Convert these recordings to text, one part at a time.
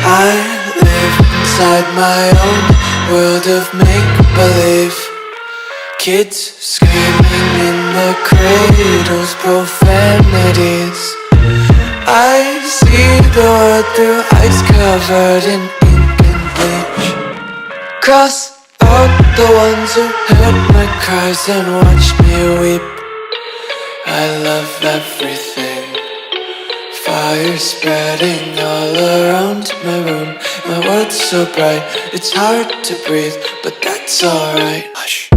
I live inside my own world of make-believe. Kids screaming in the cradles, profanities. I see the world through ice covered in ink and bleach. Cross out the ones who heard my cries and watched me weep. I love everything. Fire spreading all around my room. My world's so bright, it's hard to breathe, but that's alright. Hush.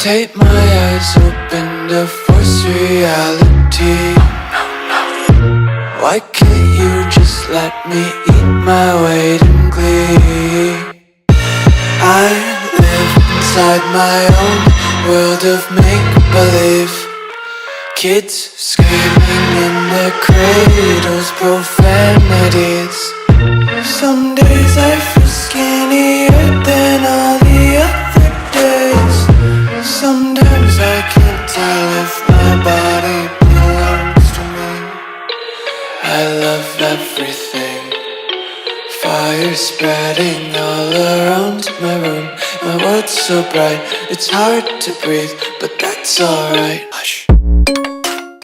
Tape my eyes open to force reality. Why can't you just let me eat my weight in glee? I live inside my own world of make-believe. Kids screaming in their cradles, profanities. Some days I feel skinnier than all the other days. Sometimes I can't tell if my body belongs to me. I love everything. Fire spreading all around my room. My world's so bright, it's hard to breathe, but that's alright.